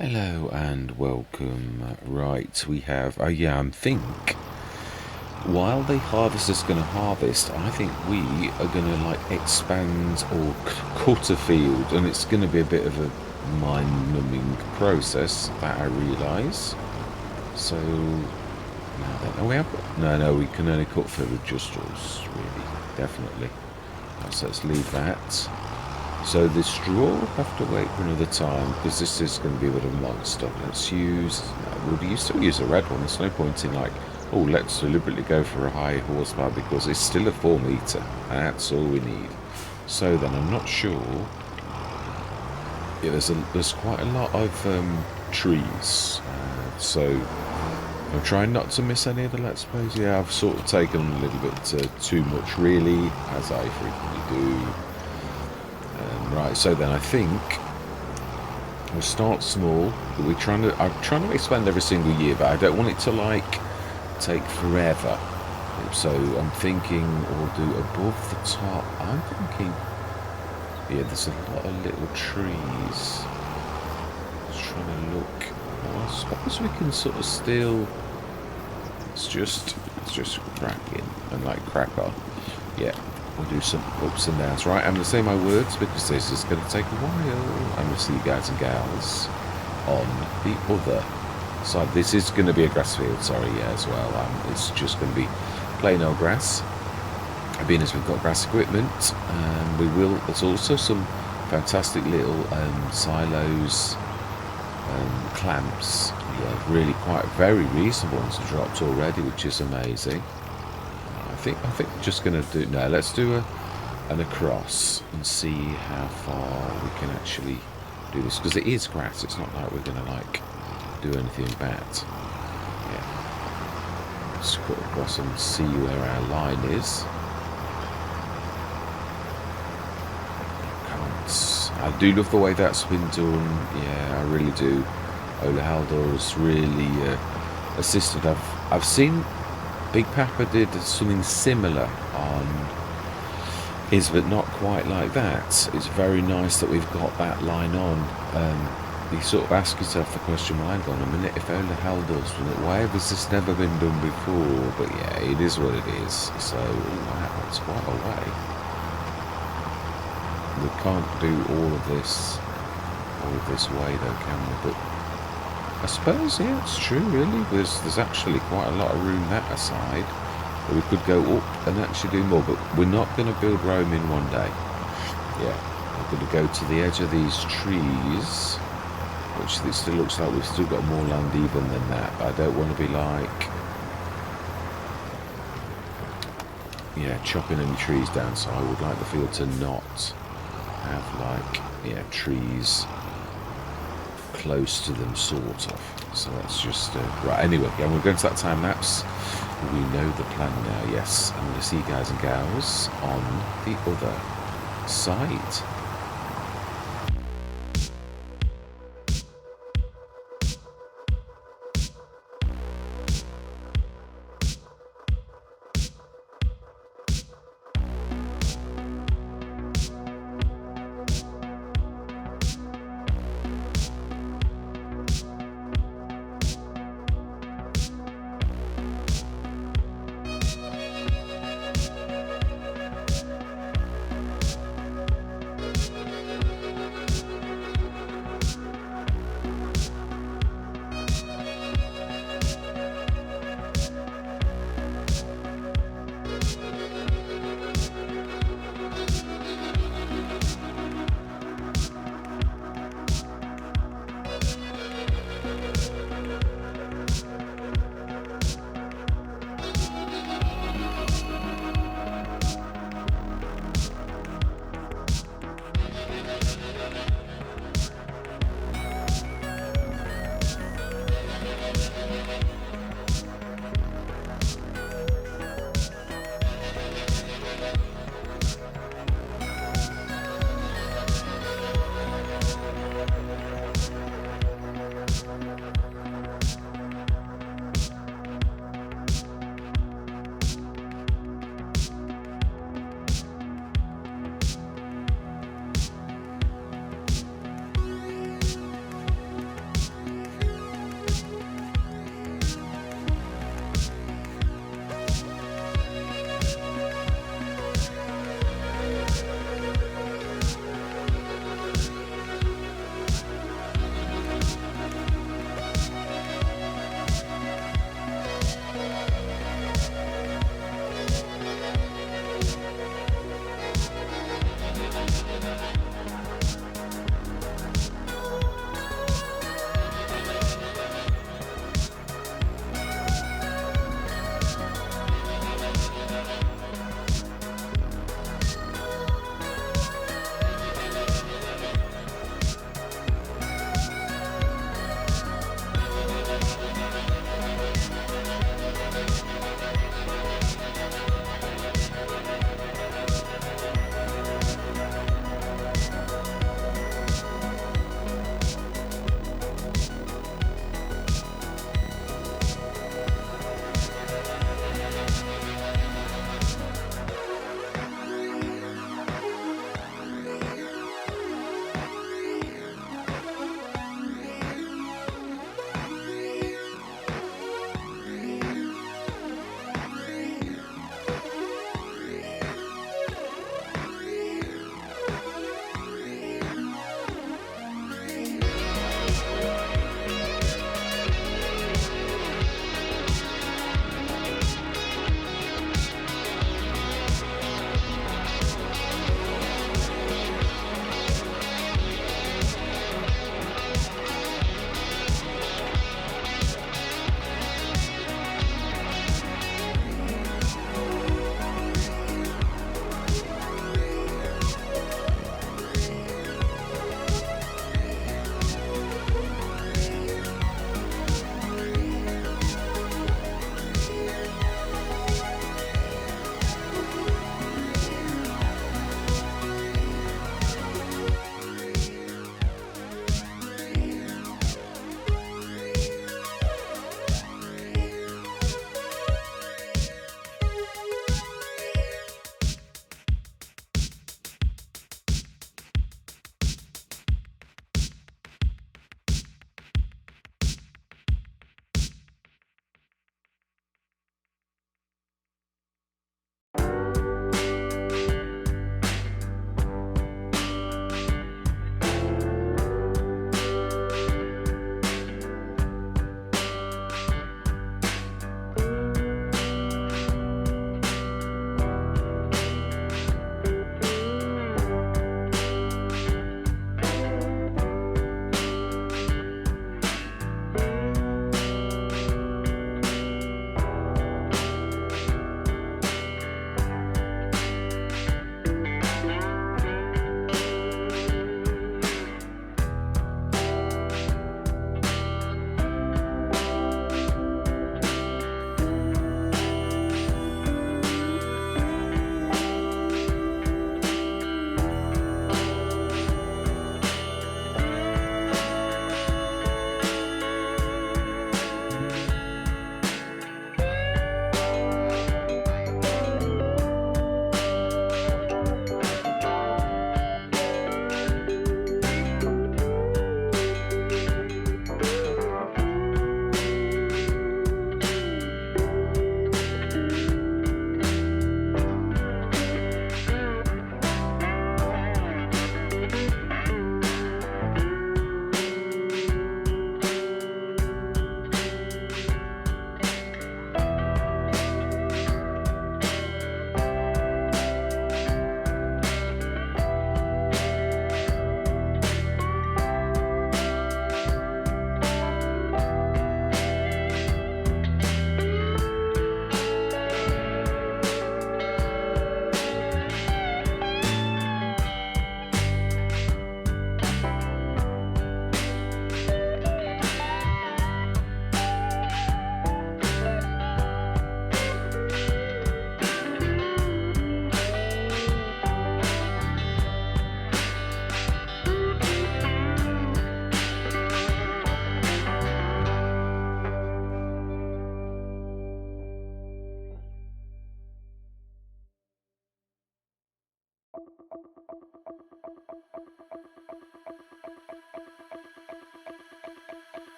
Hello and welcome. Right, we have. I think while the harvester's going to harvest, I think we are going to like expand or cut a field, and it's going to be a bit of a mind-numbing process that I realise. So now then, we have no, we can only cut for the just us, really, definitely. So let's leave that. So the straw will have to wait for another time because this is going to be a bit of a monster. Let's use. We'll still use a red one. There's no point in like, oh, let's deliberately go for a high horsepower because it's still a 4 meter. That's all we need. So then, I'm not sure. Yeah, there's quite a lot of trees. So I'm trying not to miss any of the Let's Plays. Yeah, I've sort of taken a little bit too much, really, as I frequently do. Right, so then I think we'll start small. I'm trying to expand every single year, but I don't want it to like take forever. So I'm thinking we'll do above the top. I'm thinking, yeah, there's a lot of little trees. Just trying to look. Well, I suppose we can sort of still. It's just crack in and like crack on. Yeah. We'll do some ups and downs. Right, I'm going to say my words because this is going to take a while. I'm going to see you guys and gals on the other side. This is going to be a grass field, sorry, yeah, as well. It's just going to be plain old grass. Being as we've got grass equipment, there's also some fantastic little silos, clamps. Yeah, really quite very reasonable ones have dropped already, which is amazing. I think we're just going to do... No, let's do an across and see how far we can actually do this. Because it is grass. It's not like we're going to, like, do anything bad. Yeah. Let's cut across and see where our line is. I do love the way that's been done. Yeah, I really do. OlaHaldor has really assisted. I've seen... Big Papa did something similar on his, but not quite like that. It's very nice that we've got that line on. You sort of ask yourself the question, well, hang on a minute, if OlaHaldor's done it, why has this never been done before? But yeah, it is what it is. So, wow, it's quite a way. We can't do all of this way though, can we? But I suppose, yeah, it's true, really. There's actually quite a lot of room that aside. But we could go up and actually do more. But we're not going to build Rome in one day. Yeah, we're going to go to the edge of these trees, which it still looks like we've still got more land even than that. But I don't want to be like, yeah, chopping any trees down. So I would like the field to not have like, yeah, trees close to them, sort of. So that's just right. Anyway, yeah, we're going to that time lapse. We know the plan now. Yes, I'm going to see you guys and gals on the other side.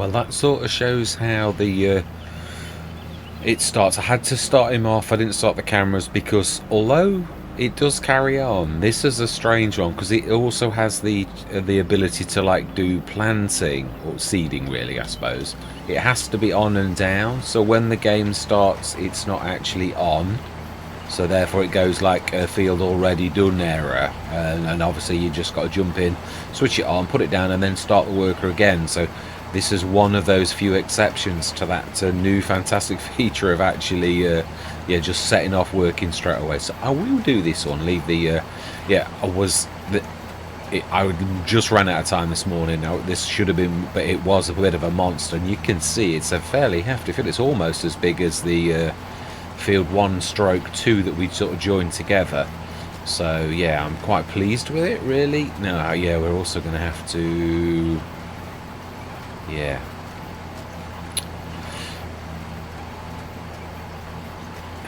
Well, that sort of shows how the it starts. I had to start him off. I didn't start the cameras because although it does carry on, this is a strange one because it also has the ability to like do planting or seeding, really, I suppose. It has to be on and down, so when the game starts it's not actually on, so therefore it goes like a field already done error, and obviously you just got to jump in, switch it on, put it down, and then start the worker again. So this is one of those few exceptions to that new fantastic feature of actually yeah, just setting off working straight away. So I will do this one, leave the yeah, I just ran out of time this morning. Now this should have been, but it was a bit of a monster, and you can see it's a fairly hefty field. It's almost as big as the field 1/2 that we sort of joined together. So yeah, I'm quite pleased with it, really. Now yeah, we're also going to have to, yeah,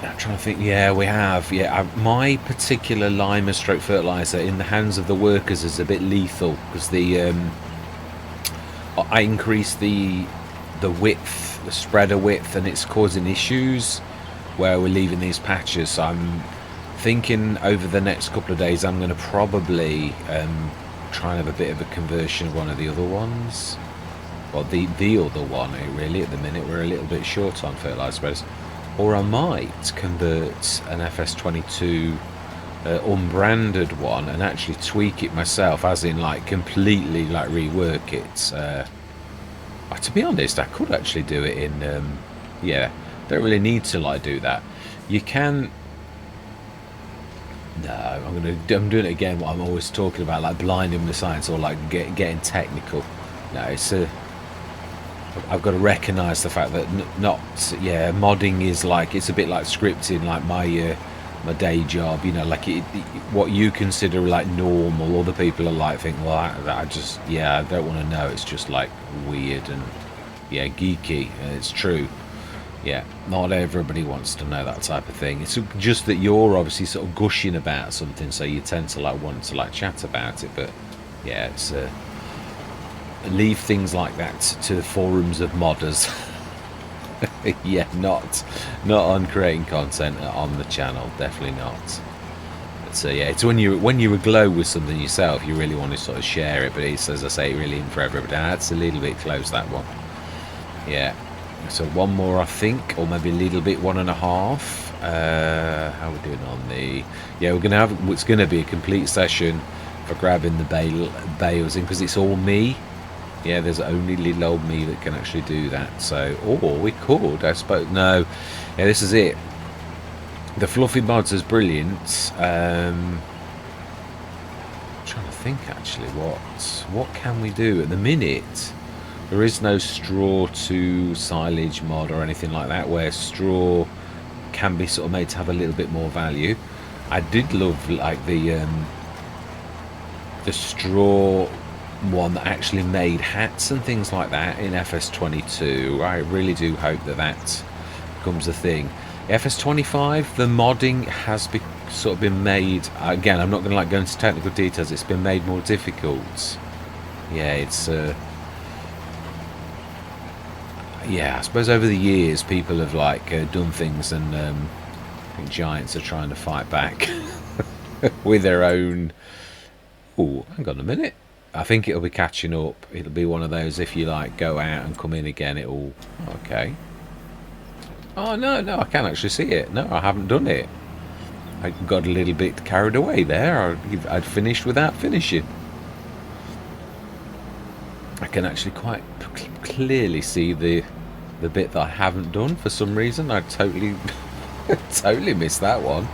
I'm trying to think. Yeah, we have. Yeah, my particular lima stroke fertilizer in the hands of the workers is a bit lethal because the I increased the width, the spreader width, and it's causing issues where we're leaving these patches. So I'm thinking over the next couple of days I'm going to probably try and have a bit of a conversion of one of the other ones. Well, the other one, really. At the minute we're a little bit short on fertilizer spreaders. Or I might convert an FS25 unbranded one and actually tweak it myself, as in like completely like rework it. To be honest, I could actually do it in yeah, don't really need to like do that. You can. No, I'm doing it again, what I'm always talking about, like blinding the science or like getting technical. No, it's I've got to recognise the fact that not, yeah, modding is like, it's a bit like scripting, like my my day job, you know, like what you consider like normal, other people are like, think, well, I just, yeah, I don't want to know, it's just like weird and, yeah, geeky, and it's true. Yeah, not everybody wants to know that type of thing. It's just that you're obviously sort of gushing about something, so you tend to like want to like chat about it, but yeah, it's leave things like that to the forums of modders. Yeah, not on creating content on the channel, definitely not. So yeah, it's when you aglow with something yourself, you really want to sort of share it, but it's, as I say, really in for everybody. That's a little bit close, that one. Yeah, so one more I think, or maybe a little bit, 1.5. How are we doing on the, yeah, we're gonna have, it's gonna be a complete session for grabbing the bales in, because it's all me. Yeah, there's only little old me that can actually do that. So, or we could, I suppose. No, yeah, this is it. The fluffy mods is brilliant. I'm trying to think actually, what can we do at the minute? There is no straw to silage mod or anything like that, where straw can be sort of made to have a little bit more value. I did love like the straw one that actually made hats and things like that in FS22. I really do hope that that becomes a thing. FS25, the modding has sort of been made, again, I'm not going to like go into technical details, it's been made more difficult. Yeah, it's yeah, I suppose over the years people have like done things, and I think Giants are trying to fight back with their own. Oh, hang on a minute. I think it'll be catching up. It'll be one of those, if you like go out and come in again, it'll, okay. Oh no, I can't actually see it. No, I haven't done it. I got a little bit carried away there. I'd finished without finishing. I can actually quite clearly see the bit that I haven't done for some reason. I totally totally missed that one.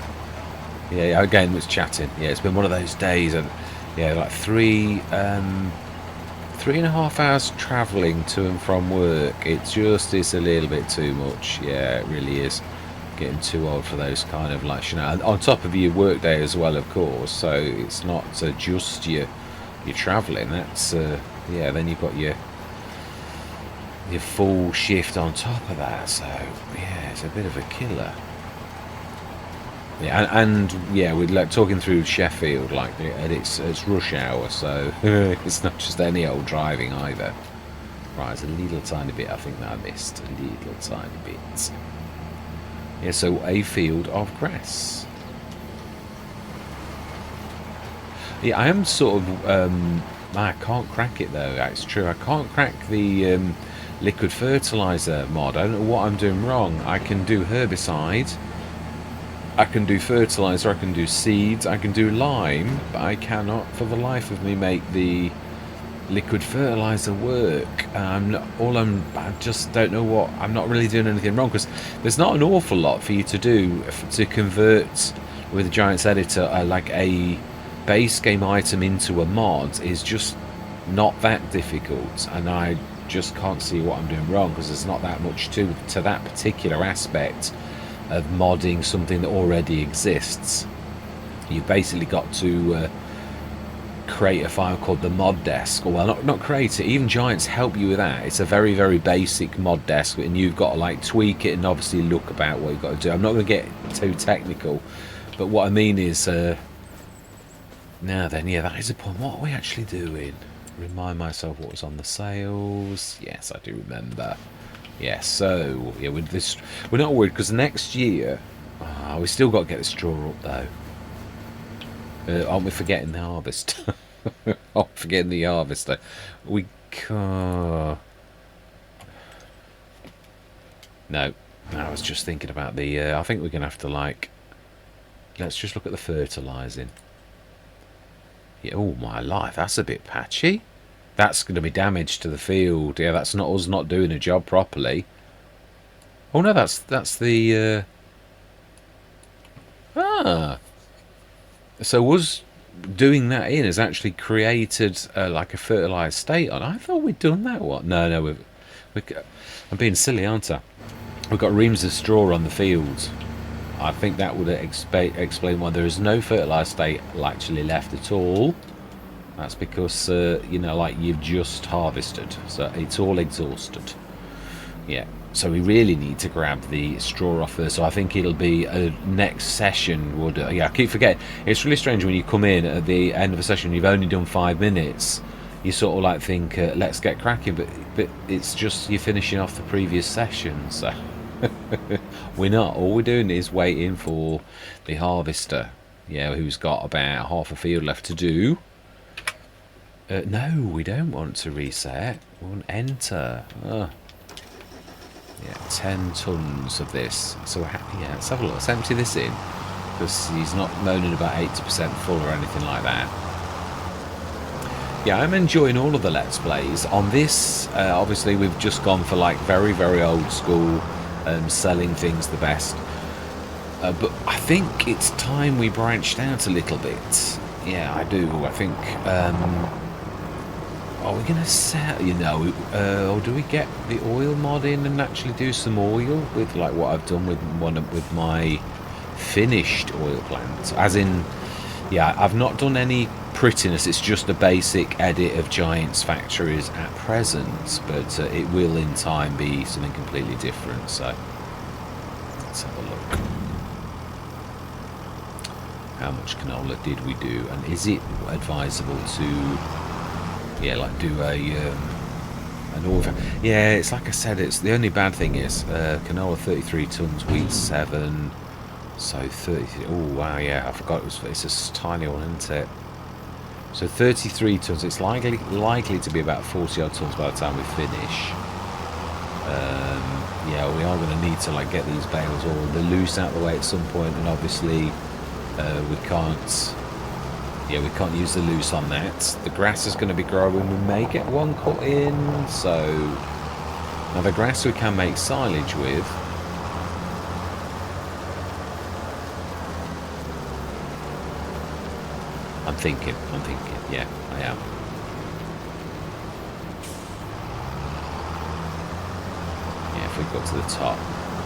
Yeah, again, it's chatting. Yeah, it's been one of those days, and yeah, like 3.5 hours travelling to and from work. It's a little bit too much. Yeah, it really is. Getting too old for those kind of like, you know, on top of your work day as well, of course. So it's not just your travelling. That's yeah. Then you've got your full shift on top of that. So yeah, it's a bit of a killer. Yeah, and yeah, we're like talking through Sheffield, like, and it's rush hour, so it's not just any old driving either. Right, there's a little tiny bit I think that I missed. A little tiny bit. Yeah, so a field of grass. Yeah, I am sort of... I can't crack it though, that's true. I can't crack the liquid fertilizer mod. I don't know what I'm doing wrong. I can do herbicide, I can do fertilizer, I can do seeds, I can do lime, but I cannot for the life of me make the liquid fertilizer work. I just don't know what. I'm not really doing anything wrong, because there's not an awful lot for you to do to convert with the Giants editor. Like a base game item into a mod is just not that difficult, and I just can't see what I'm doing wrong, because there's not that much to that particular aspect of modding something that already exists. You've basically got to create a file called the mod desk, or well, not create it, even Giants help you with that. It's a very, very basic mod desk, and you've got to like tweak it and obviously look about what you've got to do. I'm not going to get too technical, but what I mean is now then, yeah, that is a point. What are we actually doing? Remind myself what was on the sales. Yes, I do remember. Yeah, so yeah, with this we're not worried, because next year we still got to get the straw up though. Aren't we forgetting the harvest? I'm forgetting the harvester. We can't... No, I was just thinking about the... I think we're going to have to, like... Let's just look at the fertilising. Yeah, oh, my life, that's a bit patchy. That's going to be damage to the field. Yeah, that's not us not doing a job properly. Oh, no, that's the... So us doing that in has actually created like a fertilised state on. I thought we'd done that one. No, I'm being silly, aren't I? We've got reams of straw on the field. I think that would explain why there is no fertilised state actually left at all. That's because, you know, like you've just harvested. So it's all exhausted. Yeah. So we really need to grab the straw off there. So I think it'll be a next session. Would yeah, I keep forgetting. It's really strange when you come in at the end of a session, you've only done 5 minutes. You sort of like think, let's get cracking, but it's just you're finishing off the previous session. So we're not. All we're doing is waiting for the harvester. Yeah, who's got about half a field left to do. No, we don't want to reset. We want enter. Yeah, 10 tons of this. So yeah, let's have a look. Let's empty this in, because he's not moaning about 80% full or anything like that. Yeah, I'm enjoying all of the Let's Plays. On this, obviously we've just gone for like very, very old school, selling things the best. But I think it's time we branched out a little bit. Yeah, I do. I think... are we going to sell, you know, or do we get the oil mod in and actually do some oil with like what I've done with my finished oil plant? As in, yeah, I've not done any prettiness, it's just a basic edit of Giants factories at present, but it will in time be something completely different, so let's have a look. How much canola did we do, and is it advisable to... Yeah, like do an order. Yeah, it's like I said, it's the only bad thing is canola 33 tons, wheat 7, so 33. Oh wow, yeah, I forgot it's a tiny one, isn't it? So 33 tons. It's likely to be about 40 odd tons by the time we finish. Yeah, we are going to need to like get these bales or the loose out of the way at some point, and obviously we can't. Yeah, we can't use the loose on that. The grass is going to be growing. We may get one cut in. So now the grass we can make silage with. I'm thinking. Yeah, I am. Yeah, if we go to the top.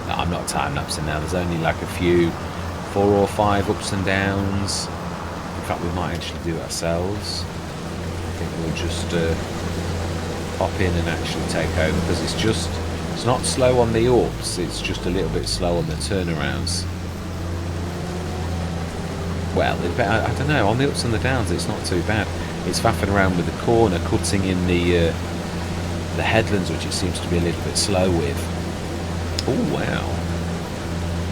No, I'm not time-lapsing now. There's only like a few, 4 or 5 ups and downs. In fact, we might actually do it ourselves. I think we'll just pop in and actually take over, because it's not slow on the ups, it's just a little bit slow on the turnarounds. Well, I don't know, on the ups and the downs it's not too bad. It's faffing around with the corner, cutting in the the headlands, which it seems to be a little bit slow with. Oh wow.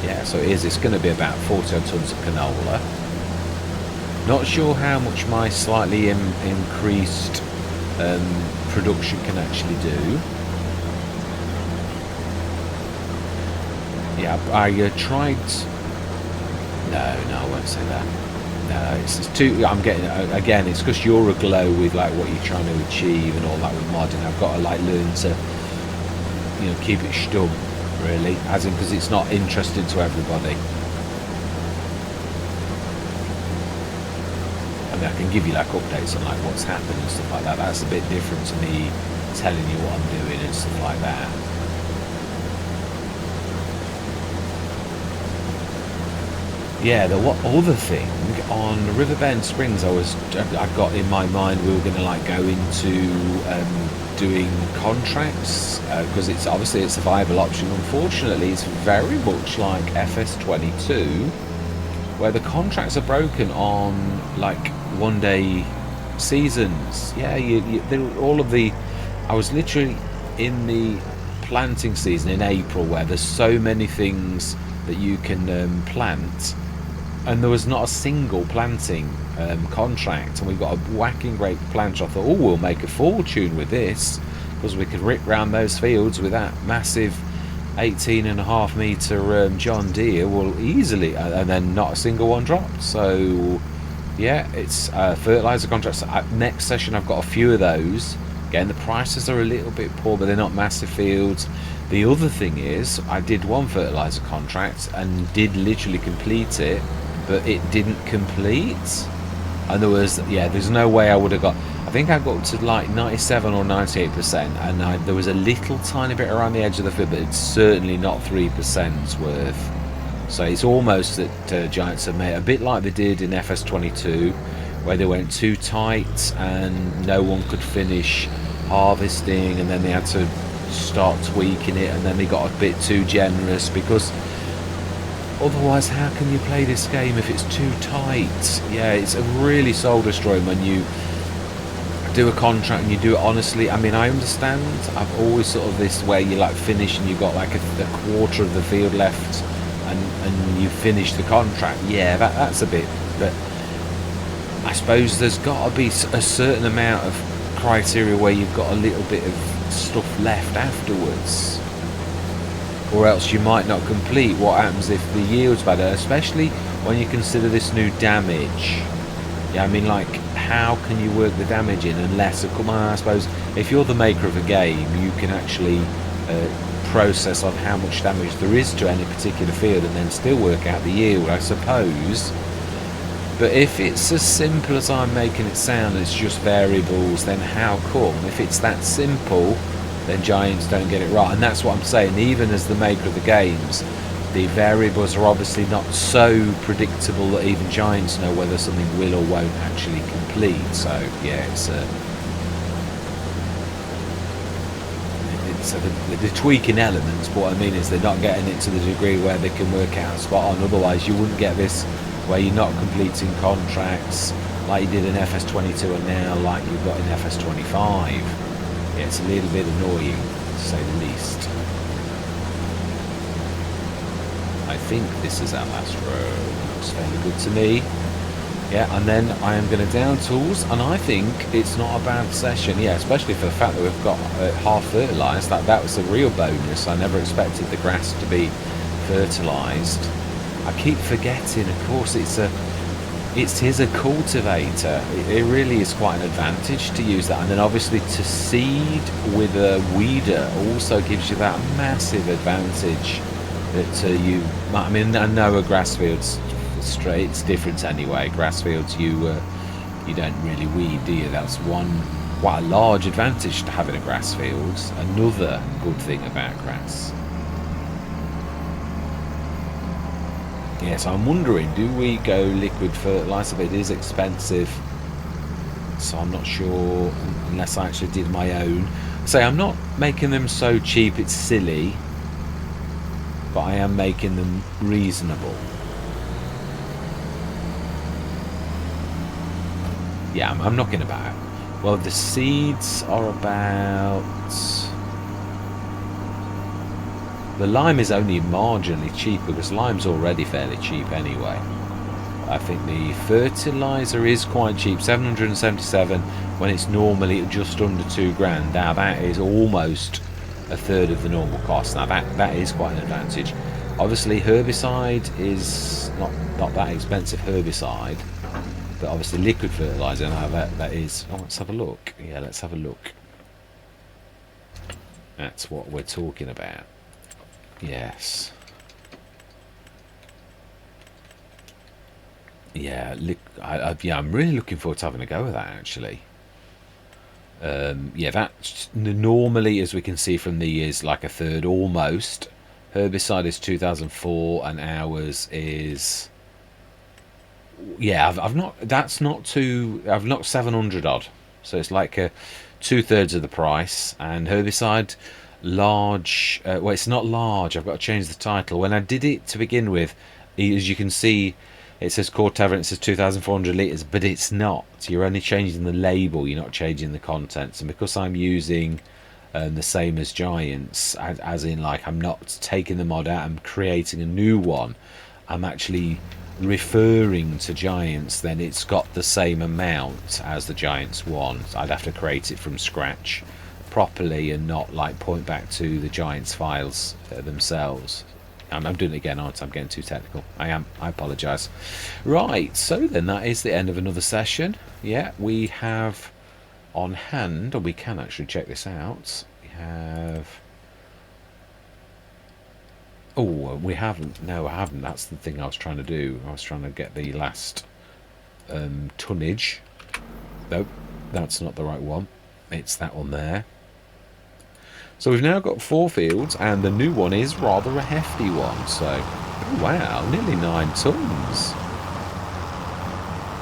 Yeah, so it's going to be about 40 odd tons of canola. Not sure how much my slightly increased production can actually do. Yeah, I tried. No, I won't say that. No, it's too. I'm getting again. It's because you're aglow with like what you're trying to achieve and all that with modding. I've got to like learn to, keep it stum, really, as in because it's not interesting to everybody. I mean, I can give you like updates on like what's happened and stuff like that. That's a bit different to me telling you what I'm doing and stuff like that. Yeah, the other thing on Riverbend Springs, I got in my mind we were going to like go into doing contracts because it's obviously it's a viable option. Unfortunately, it's very much like FS25, where the contracts are broken on like one-day seasons. Yeah, all of the. I was literally in the planting season in April, where there's so many things that you can plant. And there was not a single planting contract, and we've got a whacking great planter. I thought, oh, we'll make a fortune with this because we could rip round those fields with that massive 18.5 metre John Deere. Will easily, and then not a single one dropped. So yeah, it's fertiliser contracts. Next session, I've got a few of those. Again, the prices are a little bit poor, but they're not massive fields. The other thing is, I did one fertiliser contract and did literally complete it, but it didn't complete. And there's no way I would have got. I think I got to like 97 or 98%, and there was a little tiny bit around the edge of the field, but it's certainly not 3% worth. So it's almost that Giants have made a bit like they did in FS25, where they went too tight and no one could finish harvesting, and then they had to start tweaking it, and then they got a bit too generous, because otherwise how can you play this game if it's too tight? Yeah, it's a really soul destroying when you do a contract and you do it honestly. I mean, I understand, I've always sort of this where you like finish and you've got like a quarter of the field left and you finish the contract. Yeah, that's a bit, but I suppose there's got to be a certain amount of criteria where you've got a little bit of stuff left afterwards, or else you might not complete. What happens if the yield's better, especially when you consider this new damage? Yeah, I mean, like, how can you work the damage in unless, come on, I suppose if you're the maker of a game, you can actually process on how much damage there is to any particular field and then still work out the yield, I suppose. But if it's as simple as I'm making it sound, it's just variables, then how come, if it's that simple, then Giants don't get it right? And that's what I'm saying, even as the maker of the games, the variables are obviously not so predictable that even Giants know whether something will or won't actually complete. So yeah, so the tweaking elements, but what I mean is they're not getting it to the degree where they can work out spot on. Otherwise you wouldn't get this where you're not completing contracts like you did in FS25 and now like you've got in FS25. Yeah, it's a little bit annoying, to say the least. I think this is our last row. Looks fairly good to me. Yeah, and then I am going to down tools, and I think it's not a bad session. Yeah, especially for the fact that we've got half fertilised. That was a real bonus. I never expected the grass to be fertilised. I keep forgetting, of course, it is a cultivator. It really is quite an advantage to use that. And then obviously to seed with a weeder also gives you that massive advantage that I mean, I know a grass field's straight, it's different anyway. Grass fields, you don't really weed, do you? That's quite a large advantage to having a grass field. Another good thing about grass. Yeah, so I'm wondering, do we go liquid fertiliser? But it is expensive, so I'm not sure unless I actually did my own. So I'm not making them so cheap it's silly, but I am making them reasonable. Yeah, I'm knocking about Well, the seeds are about... The lime is only marginally cheaper because lime's already fairly cheap anyway. I think the fertiliser is quite cheap, 777 when it's normally just under 2 grand. Now that is almost a third of the normal cost. Now that is quite an advantage. Obviously herbicide is not that expensive herbicide, but obviously liquid fertiliser, now that is... Oh, let's have a look. Yeah, let's have a look. That's what we're talking about. Yes. Yeah, I'm really looking forward to having a go with that, actually. Yeah, that normally, as we can see from the is like a third almost. Herbicide is 2004 and ours is... Yeah, I've not... That's not too... I've knocked 700 odd. So it's like 2/3 of the price. And herbicide... large, well, it's not large, I've got to change the title. When I did it to begin with, as you can see, it says Core Tavern, it says 2,400 litres, but it's not. You're only changing the label, you're not changing the contents. And because I'm using the same as Giants, as in like I'm not taking the mod out, I'm creating a new one, I'm actually referring to Giants, then it's got the same amount as the Giants one. So I'd have to create it from scratch properly and not like point back to the Giants files themselves. I'm doing it again, aren't I? I'm getting too technical. I apologise. Right, so then that is the end of another session. Yeah, we have on hand, or we can actually check this out. We have... Oh, we haven't. No, I haven't. That's the thing I was trying to do. I was trying to get the last tonnage. Nope, that's not the right one. It's that one there. So we've now got 4 fields, and the new one is rather a hefty one. So, oh wow, nearly 9 tons.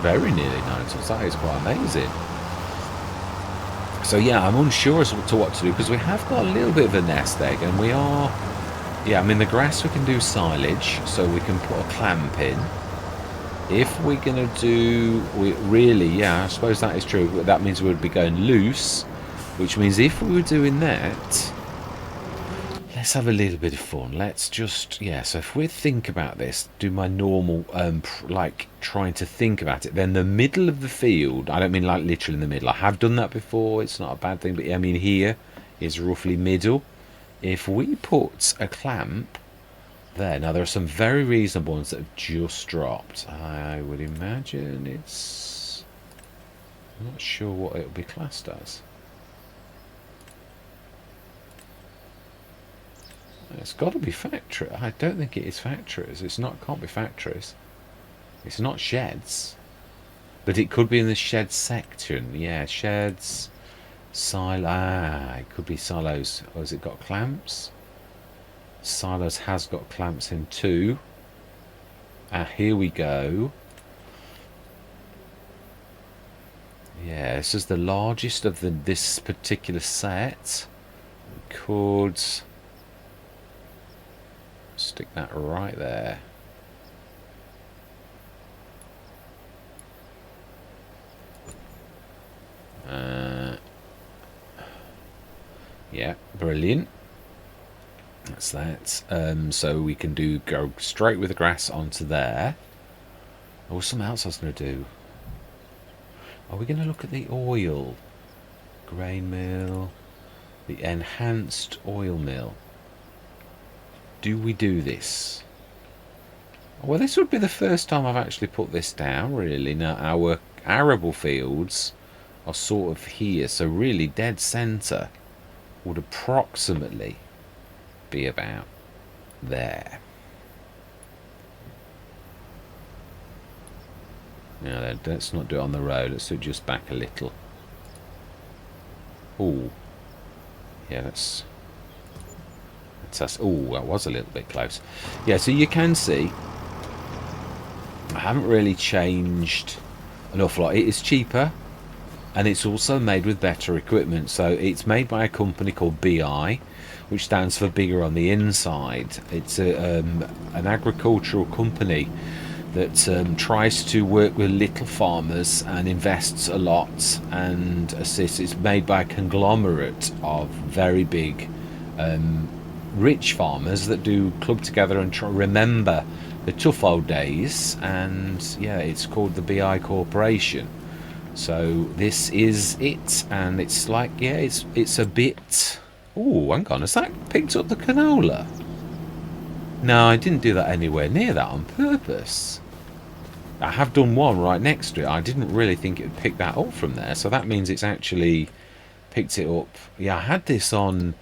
Very nearly 9 tons. That is quite amazing. So yeah, I'm unsure as to what to do, because we have got a little bit of a nest egg, and we are... Yeah, I mean, the grass we can do silage, so we can put a clamp in. If we're going to do... yeah, I suppose that is true. That means we'd be going loose, which means if we were doing that... Let's have a little bit of fun. Let's just... Yeah, so if we think about this, do my normal, like, trying to think about it, then the middle of the field... I don't mean, like, literally in the middle. I have done that before. It's not a bad thing, but I mean, here is roughly middle. If we put a clamp... There, now there are some very reasonable ones that have just dropped. I would imagine it's... I'm not sure what it would be classed as. It's got to be factory. I don't think it is factories. It's not. Can't be factories. It's not sheds, but it could be in the shed section. Yeah, sheds, silo. Ah, it could be silos. Or has it got clamps? Silos has got clamps in too. Ah, here we go. Yeah, this is the largest of this particular set. We could stick that right there. Yeah, brilliant. That's that. So we can go straight with the grass onto there. Oh, something else I was going to do. Are we going to look at the oil? Grain mill. The enhanced oil mill. Do we do this? Well, this would be the first time I've actually put this down, really. Now, our arable fields are sort of here, so really dead centre would approximately be about there. Now then, let's not do it on the road, let's do it just back a little. Oh, yeah, that's... Oh, that was a little bit close. Yeah, so you can see I haven't really changed an awful lot. It is cheaper, and it's also made with better equipment. So it's made by a company called BI, which stands for bigger on the inside. It's an agricultural company that tries to work with little farmers and invests a lot and assists. It's made by a conglomerate of very big rich farmers that do club together and remember the tough old days, and yeah, it's called the BI Corporation. So this is it, and it's like, yeah, it's a bit... Oh, hang on, has that picked up the canola? No, I didn't do that anywhere near that on purpose. I have done one right next to it. I didn't really think it would pick that up from there, so that means it's actually picked it up. Yeah, I had this on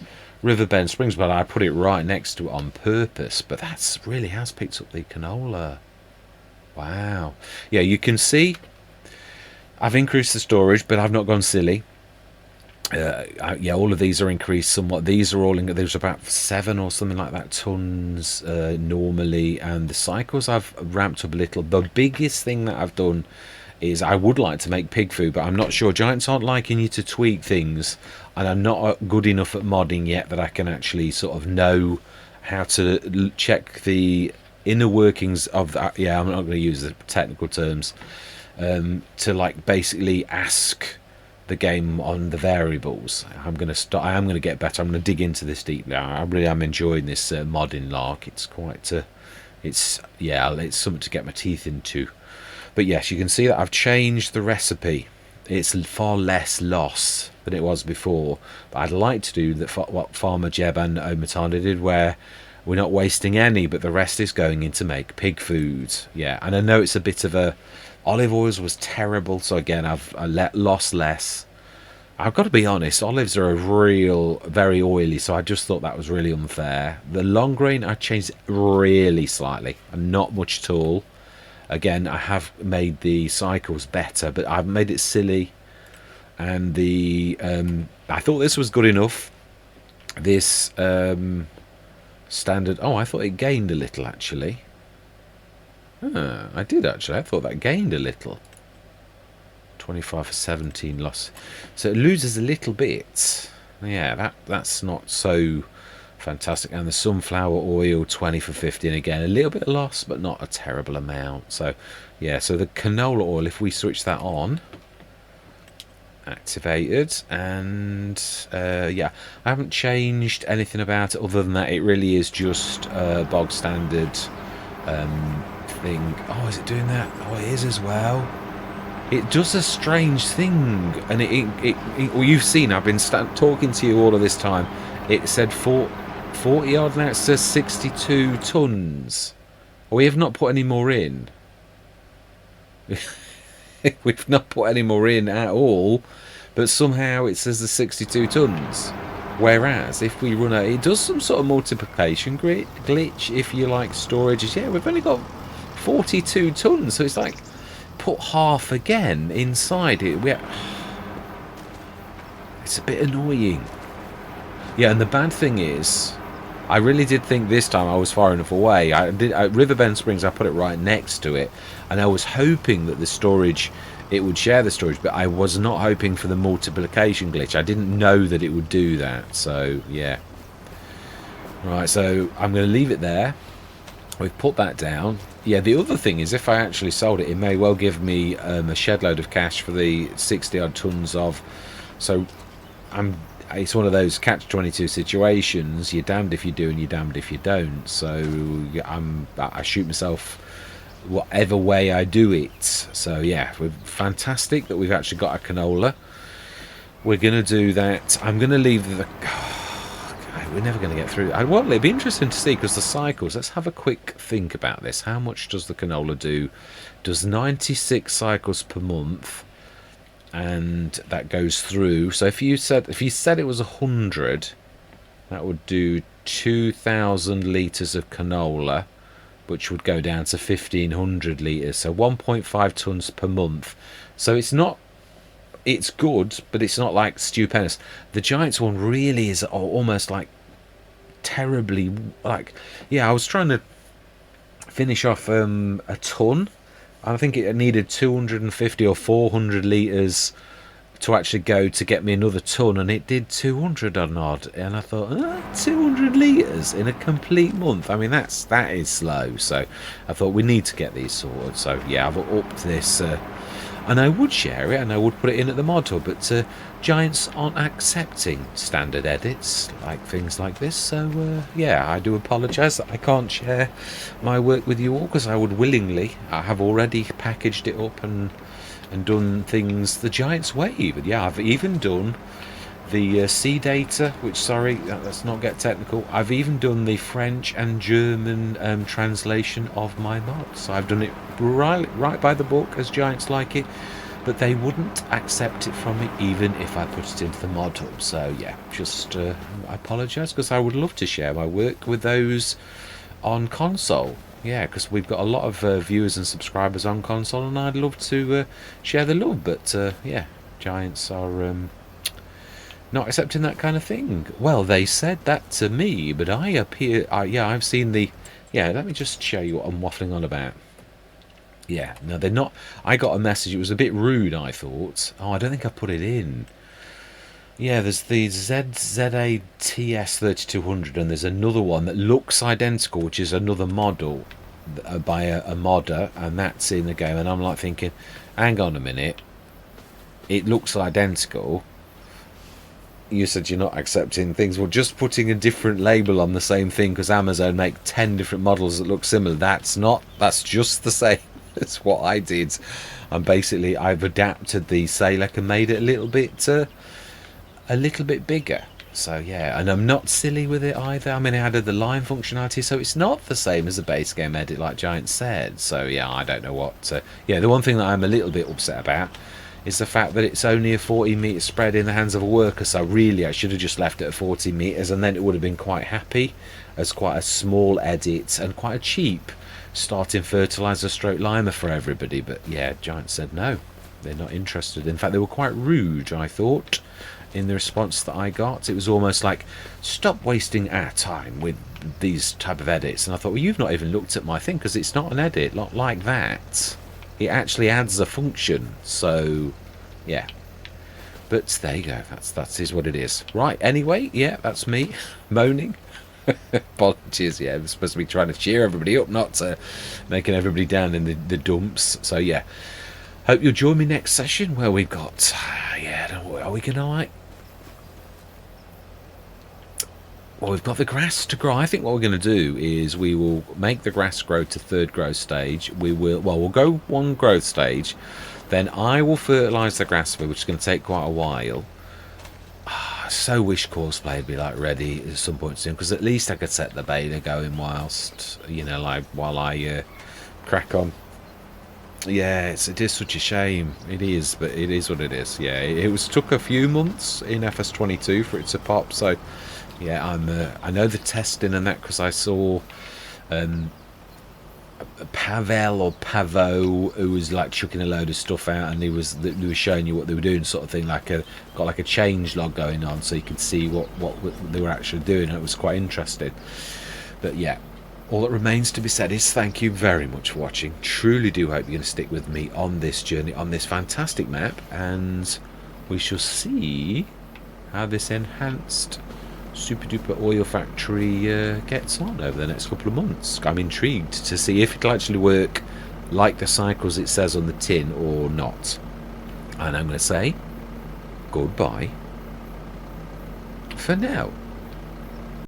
Riverbend Springs, but I put it right next to it on purpose. But that's really has picked up the canola. Wow. Yeah, you can see I've increased the storage, but I've not gone silly. Yeah, all of these are increased somewhat. These are all in, there's about 7 or something like that tons normally, and the cycles I've ramped up a little. The biggest thing that I've done is I would like to make pig food, but I'm not sure. Giants aren't liking you to tweak things, and I'm not good enough at modding yet that I can actually sort of know how to check the inner workings of that. Yeah, I'm not going to use the technical terms. To like basically ask the game on the variables. I'm going to start. I am going to get better. I'm going to dig into this deeply. I really am enjoying this modding lark. It's quite. It's something to get my teeth into. But yes, you can see that I've changed the recipe. It's far less loss than it was before. But I'd like to do what Farmer Jeb and Omatana did, where we're not wasting any, but the rest is going in to make pig food. Yeah, and I know it's a bit of a... Olive oils was terrible, so again I've lost less. I've got to be honest, olives are very oily, so I just thought that was really unfair. The long grain I changed really slightly, and not much at all. Again, I have made the cycles better, but I've made it silly. And the I thought this was good enough. This standard... Oh, I thought it gained a little actually. I did actually. I thought that gained a little. 25 for 17 loss. So it loses a little bit. Yeah, that's not so fantastic. And the sunflower oil, 20 for 15 again. A little bit of loss, but not a terrible amount. So, yeah, so the canola oil, if we switch that on, activated, and yeah, I haven't changed anything about it other than that it really is just bog standard thing. Oh, is it doing that? Oh, it is as well. It does a strange thing, and well, you've seen, I've been talking to you all of this time. It said 40 odd, now it says 62 tons. We have not put any more in. We've not put any more in at all, but somehow it says the 62 tons. Whereas if we run it does some sort of multiplication glitch if you like storages. Yeah, we've only got 42 tons, so it's like put half again inside it. It's a bit annoying. Yeah, and the bad thing is, I really did think this time I was far enough away. I did at Riverbend Springs. I put it right next to it, and I was hoping that the storage, it would share the storage, but I was not hoping for the multiplication glitch. I didn't know that it would do that. So yeah. Right, so I'm going to leave it there. We've put that down. Yeah, the other thing is, if I actually sold it, it may well give me a shed load of cash for the 60 odd tons of. So it's one of those catch-22 situations. You're damned if you do and you're damned if you don't. So I shoot myself whatever way I do it. So yeah, we're fantastic that we've actually got a canola. We're going to do that. I'm going to leave the... we're never going to get through. Well, it'd be interesting to see, because the cycles, let's have a quick think about this. How much does the canola do? Does 96 cycles per month, and that goes through. So if you said it was 100, that would do 2,000 litres of canola, which would go down to 1,500 litres. So 1.5 tons per month. So it's good, but it's not like stupendous. The Giants one really is almost like terribly, like, yeah, I was trying to finish off a ton. I think it needed 250 or 400 litres to actually go to get me another ton, and it did 200 and odd, and I thought 200 litres in a complete month, I mean that is slow. So I thought we need to get these sorted. So yeah, I've upped this, and I would share it and I would put it in at the mod hub, but Giants aren't accepting standard edits like things like this. So yeah, I do apologise that I can't share my work with you all, because I would willingly. I have already packaged it up and done things the Giants way. But yeah, I've even done the C data, which, sorry, let's not get technical. I've even done the French and German translation of my mod. So I've done it right by the book, as Giants like it, but they wouldn't accept it from me even if I put it into the mod hub. So yeah, just I apologise, because I would love to share my work with those on console. Yeah, because we've got a lot of viewers and subscribers on console, and I'd love to share the love. But yeah, Giants are not accepting that kind of thing. Well, they said that to me, but I appear... yeah, I've seen the... Yeah, let me just show you what I'm waffling on about. Yeah, no, they're not... I got a message, it was a bit rude, I thought. Oh, I don't think I put it in. Yeah, there's the ZZATS 3200, and there's another one that looks identical, which is another model by a modder, and that's in the game. And I'm like thinking, hang on a minute, it looks identical. You said you're not accepting things. Well, just putting a different label on the same thing, because Amazon make 10 different models that look similar. That's just the same as what I did. And basically, I've adapted the Salek and made it a little bit bigger. So yeah, and I'm not silly with it either. I mean, I added the line functionality, so it's not the same as a base game edit like Giant said. So yeah, I don't know what. Yeah, the one thing that I'm a little bit upset about is the fact that it's only a 40 metre spread in the hands of a worker. So really, I should have just left it at 40 metres, and then it would have been quite happy as quite a small edit and quite a cheap starting fertiliser stroke limer for everybody. But yeah, Giant said no, they're not interested. In fact, they were quite rude, I thought, in the response that I got. It was almost like, stop wasting our time with these type of edits. And I thought, well, you've not even looked at my thing, because it's not an edit, not like that. It actually adds a function. So yeah, but there you go, that is what it is. Right, anyway, yeah, that's me moaning. Apologies. Yeah, I'm supposed to be trying to cheer everybody up, not making everybody down in the dumps. So yeah, hope you'll join me next session, where we've got yeah, are we gonna like... Well, we've got the grass to grow. I think what we're going to do is we will make the grass grow to 3rd growth stage. We'll go 1 growth stage, then I will fertilise the grass, which is going to take quite a while. I so wish Courseplay would be like ready at some point soon, because at least I could set the beta going whilst, you know, like while I crack on. Yeah, it is such a shame. It is, but it is what it is. Yeah, it took a few months in FS22 for it to pop. So yeah, I know the testing and that, because I saw Pavel or Pavo, who was like chucking a load of stuff out, and they was showing you what they were doing, sort of thing, got like a change log going on, so you could see what they were actually doing, and it was quite interesting. But yeah, all that remains to be said is thank you very much for watching. Truly do hope you're going to stick with me on this journey, on this fantastic map, and we shall see how this enhanced super duper oil factory gets on over the next couple of months. I'm intrigued to see if it'll actually work like the cycles it says on the tin or not. And I'm going to say goodbye for now.